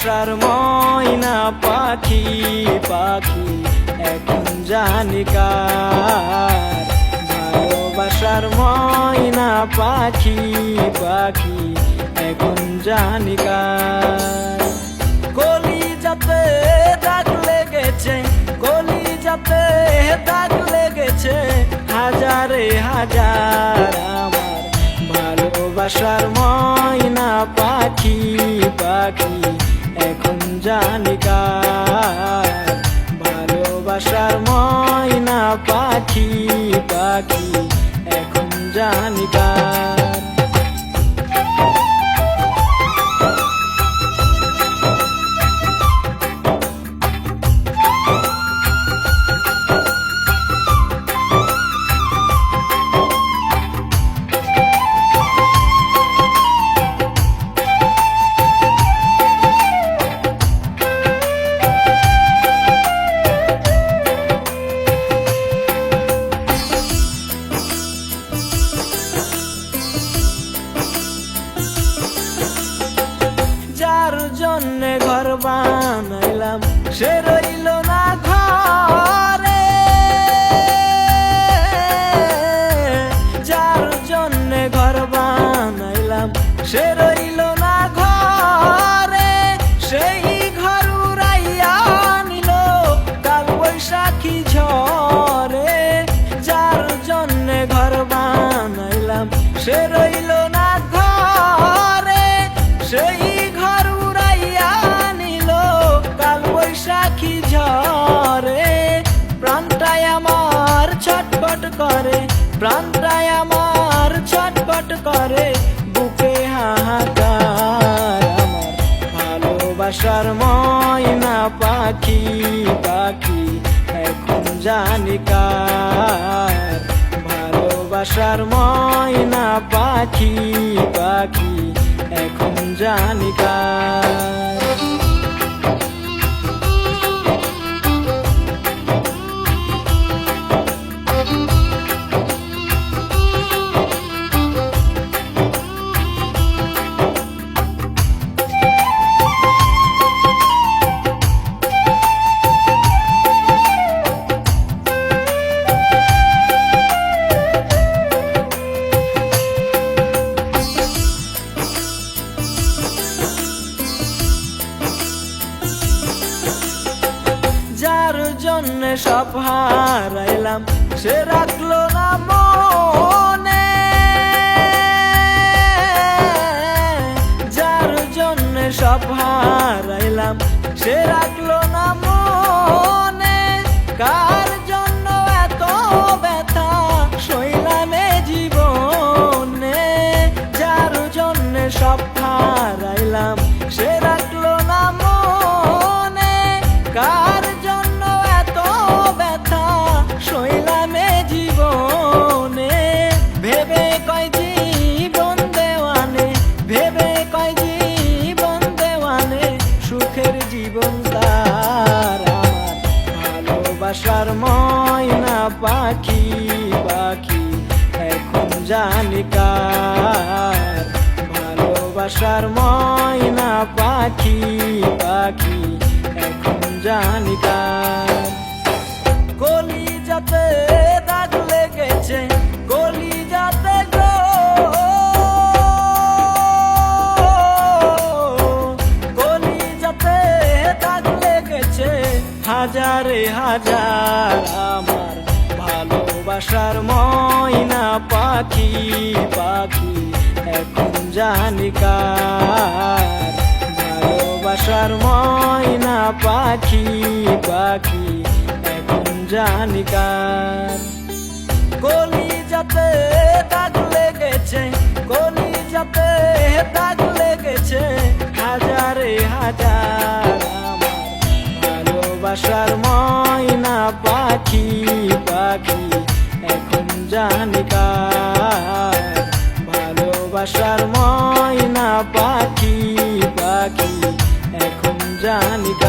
ভালোবাসার ময়না পাখি পাখি এখন জানি কার। ভালোবাসার ময়না পাখি পাখি এখন জানি কার। কলিজাতে দাগ লেগেছে, কলিজাতে দাগ লেগেছে হাজারে হাজার আমার ভালোবাসার ময়না পাখি পাখি এখন জানি কার। ভালোবাসার ময়না পাখি পাখি এখন জানি কার। যার জন্যে ঘর বানাইলাম সে রইল না ঘরে, যার জন্যে ঘর বানাইলাম সে রইল না ঘরে। সেই ঘর উড়াইয়া নিল কাল বৈশাখী ঝড়ে। যার জন্যে ঘর বানাইলাম সে রইল না ঘরে, সেই ঘর উড়াইয়া নিল কাল বৈশাখী ঝড়ে। প্রাণটায় আমার ছটফট করে, প্রাণটায় আমার ছটফট করে বুকে হাহাকার। আমার ভালোবাসার ময়না পাখি পাখি এখন জানি কার। ভালোবাসার ময়না পাখি পাখি এখন জানি কার। যার জন্যে সব হারাইলাম সে রাখলো না মনে, যার জন্যে সব হারাইলাম সে রাখলো না মনে। কার জন্য এত ব্যথা সইলাম এ জীবনে, যার জন্যে সব হারাইলাম সে রাখলো না মনে। কার জন্য এত ব্যথা সইলাম এ জীবনে। ভেবে কয় জীবন দেওয়ানে, ভেবে কয় জীবন দেওয়ানে সুখের জীবন তার। আমার ভালোবাসার ময়না পাখি পাখি এখন জানি কার। ভালোবাসার ময়না পাখি পাখি এখন জানি কার। কলিজাতে দাগ লেগেছে, কলিজাতে গো, কলিজাতে দাগ লেগেছে হাজারে হাজার আমার ভালোবাসার ময়না পাখি পাখি এখন জানি কার। ভালোবাসার ময়না পাখি পাখি এখন জানি কার। কলিজাতে দাগ লেগেছে, কলিজাতে দাগ লেগেছে হাজারে হাজার আমার ভালোবাসার ময়না পাখি পাখি এখন জানি কার। ভালোবাসার ময়না পাখি পাখি এখন জানি কার।